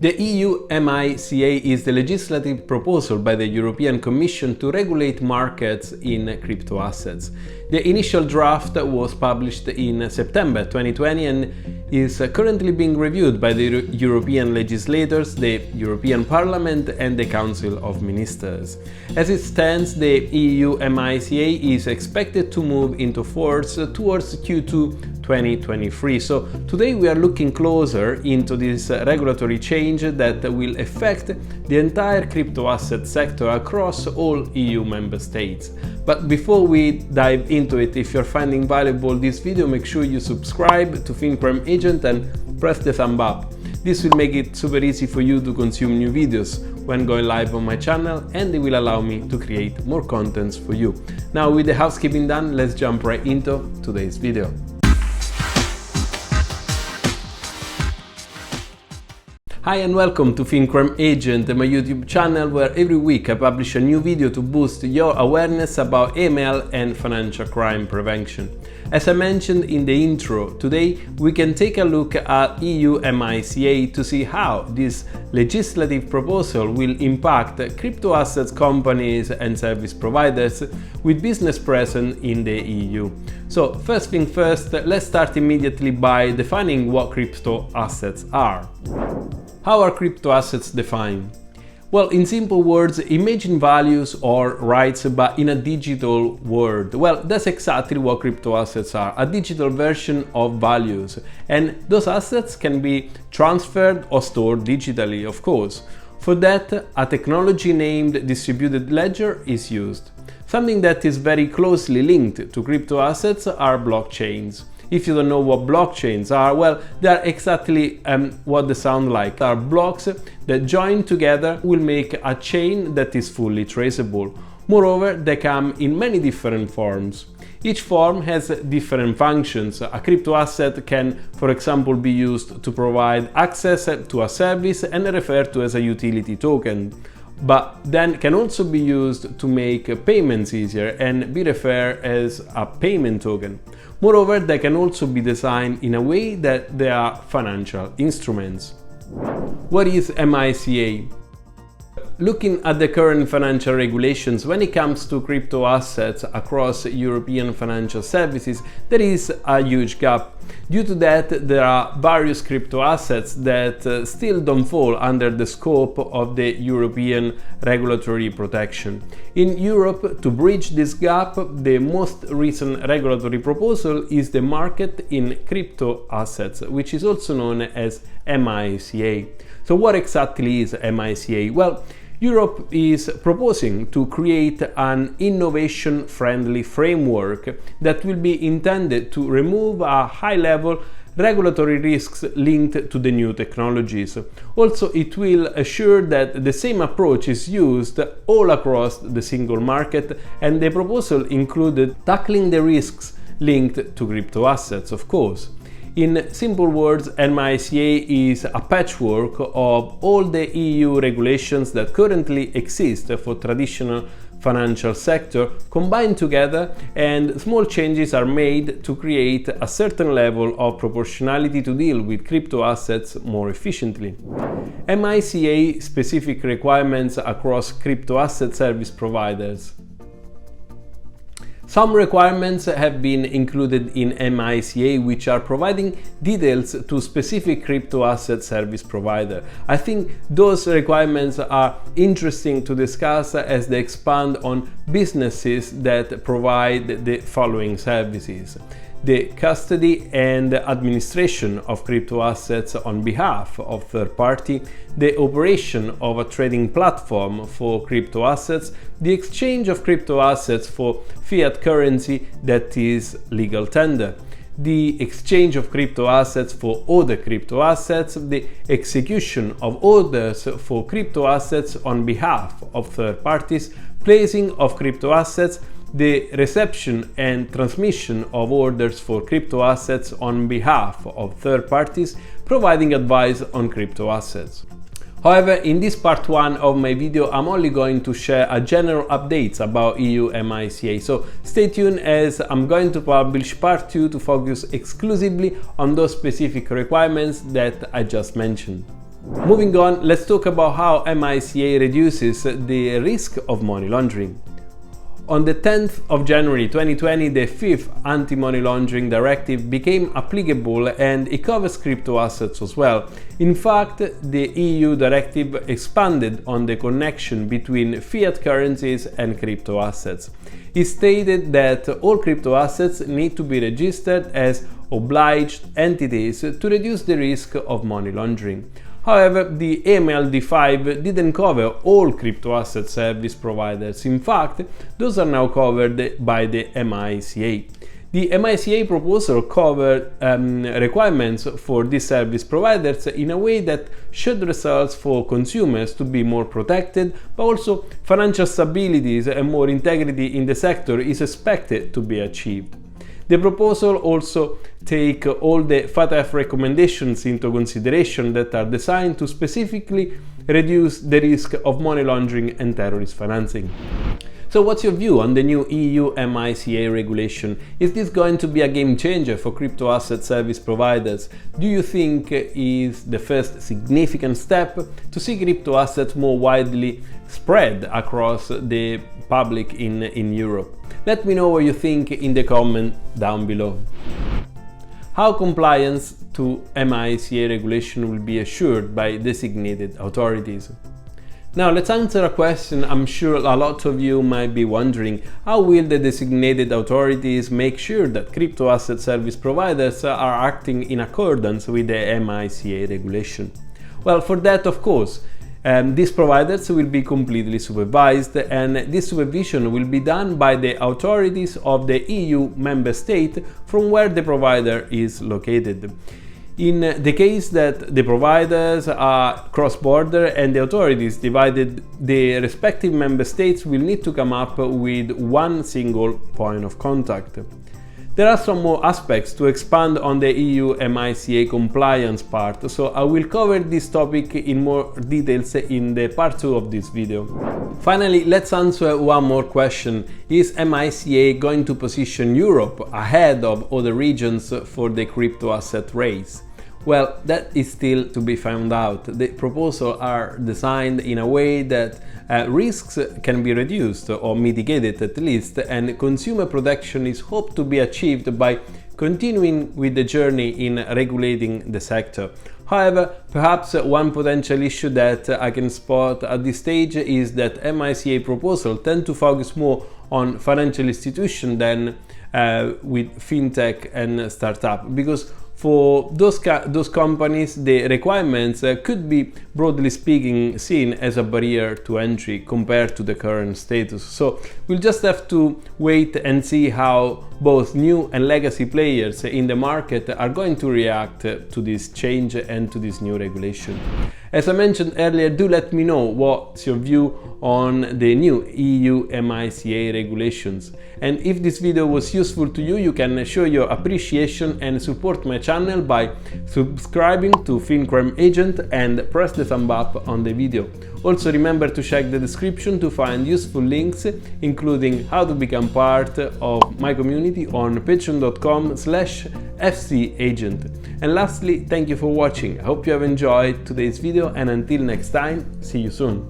The EU MiCA is the legislative proposal by the European Commission to regulate markets in crypto assets. The initial draft was published in September 2020 and is currently being reviewed by the European legislators, the European Parliament and the Council of Ministers. As it stands, the EU MiCA is expected to move into force towards Q2 2023. So today we are looking closer into this regulatory change that will affect the entire crypto asset sector across all EU member states. But before we dive into it, if you're finding valuable this video, make sure you subscribe to FinCrime Agent and press the thumb up. This will make it super easy for you to consume new videos when going live on my channel, and it will allow me to create more contents for you. Now, with the housekeeping done, let's jump right into today's video. Hi and welcome to FinCrime Agent, my YouTube channel where every week I publish a new video to boost your awareness about AML and financial crime prevention. As I mentioned in the intro, today we can take a look at EU MiCA to see how this legislative proposal will impact crypto assets companies and service providers with business presence in the EU. So first thing first, let's start immediately by defining what crypto assets are. How are crypto assets defined? Well, in simple words, imagine values or rights but in a digital world. Well, that's exactly what crypto assets are, a digital version of values. And those assets can be transferred or stored digitally, of course. For that, a technology named distributed ledger is used. Something that is very closely linked to crypto assets are blockchains. If you don't know what blockchains are, well, they are exactly what they sound like. They are blocks that joined together will make a chain that is fully traceable. Moreover, they come in many different forms. Each form has different functions. A crypto asset can, for example, be used to provide access to a service and referred to as a utility token, but then can also be used to make payments easier and be referred as a payment token. Moreover, they can also be designed in a way that they are financial instruments. What is MiCA? Looking at the current financial regulations when it comes to crypto assets across European financial services, there is a huge gap. Due to that, there are various crypto assets that still don't fall under the scope of the European regulatory protection. In Europe, to bridge this gap, the most recent regulatory proposal is the market in crypto assets, which is also known as MiCA. So what exactly is MiCA? Well, Europe is proposing to create an innovation-friendly framework that will be intended to remove a high-level regulatory risks linked to the new technologies. Also, it will assure that the same approach is used all across the single market, and the proposal included tackling the risks linked to crypto assets, of course. In simple words, MiCA is a patchwork of all the EU regulations that currently exist for traditional financial sector combined together, and small changes are made to create a certain level of proportionality to deal with crypto assets more efficiently. MiCA specific requirements across crypto asset service providers. Some requirements have been included in MiCA, which are providing details to specific crypto asset service provider. I think those requirements are interesting to discuss as they expand on businesses that provide the following services: the custody and administration of crypto assets on behalf of third party, the operation of a trading platform for crypto assets, the exchange of crypto assets for fiat currency that is legal tender, the exchange of crypto assets for other crypto assets, the execution of orders for crypto assets on behalf of third parties, placing of crypto assets, the reception and transmission of orders for crypto assets on behalf of third parties, providing advice on crypto assets. However, in this part 1 of my video, I'm only going to share a general updates about EU MiCA, so stay tuned as I'm going to publish part 2 to focus exclusively on those specific requirements that I just mentioned. Moving on, let's talk about how MiCA reduces the risk of money laundering. On the 10th of January 2020, the 5th Anti-Money Laundering Directive became applicable and it covers crypto assets as well. In fact, the EU directive expanded on the connection between fiat currencies and crypto assets. It stated that all crypto assets need to be registered as obliged entities to reduce the risk of money laundering. However, the AML-D5 didn't cover all crypto asset service providers. In fact, those are now covered by the MiCA. The MiCA proposal covered requirements for these service providers in a way that should result for consumers to be more protected, but also financial stability and more integrity in the sector is expected to be achieved. The proposal also takes all the FATF recommendations into consideration that are designed to specifically reduce the risk of money laundering and terrorist financing. So what's your view on the new EU MiCA regulation? Is this going to be a game changer for crypto asset service providers? Do you think it is the first significant step to see crypto assets more widely spread across the public in Europe? Let me know what you think in the comment down below. How compliance to MiCA regulation will be assured by designated authorities? Now let's answer a question I'm sure a lot of you might be wondering. How will the designated authorities make sure that crypto asset service providers are acting in accordance with the MiCA regulation? Well, for that, of course, these providers will be completely supervised, and this supervision will be done by the authorities of the EU member state from where the provider is located. In the case that the providers are cross-border and the authorities divided, the respective member states will need to come up with one single point of contact. There are some more aspects to expand on the EU MiCA compliance part, so I will cover this topic in more details in the part 2 of this video. Finally, let's answer one more question. Is MiCA going to position Europe ahead of other regions for the crypto asset race? Well, that is still to be found out. The proposals are designed in a way that risks can be reduced or mitigated at least, and consumer protection is hoped to be achieved by continuing with the journey in regulating the sector. However, perhaps one potential issue that I can spot at this stage is that MiCA proposals tend to focus more on financial institutions than with fintech and startup, because for those companies, the requirements could be, broadly speaking, seen as a barrier to entry compared to the current status. So we'll just have to wait and see how both new and legacy players in the market are going to react to this change and to this new regulation. As I mentioned earlier, do let me know what's your view on the new EU MiCA regulations. And if this video was useful to you, you can show your appreciation and support my channel by subscribing to FinCrime Agent and press the thumb up on the video. Also remember to check the description to find useful links, including how to become part of my community on patreon.com/FCAgent. And lastly, thank you for watching. I hope you have enjoyed today's video, and until next time, see you soon.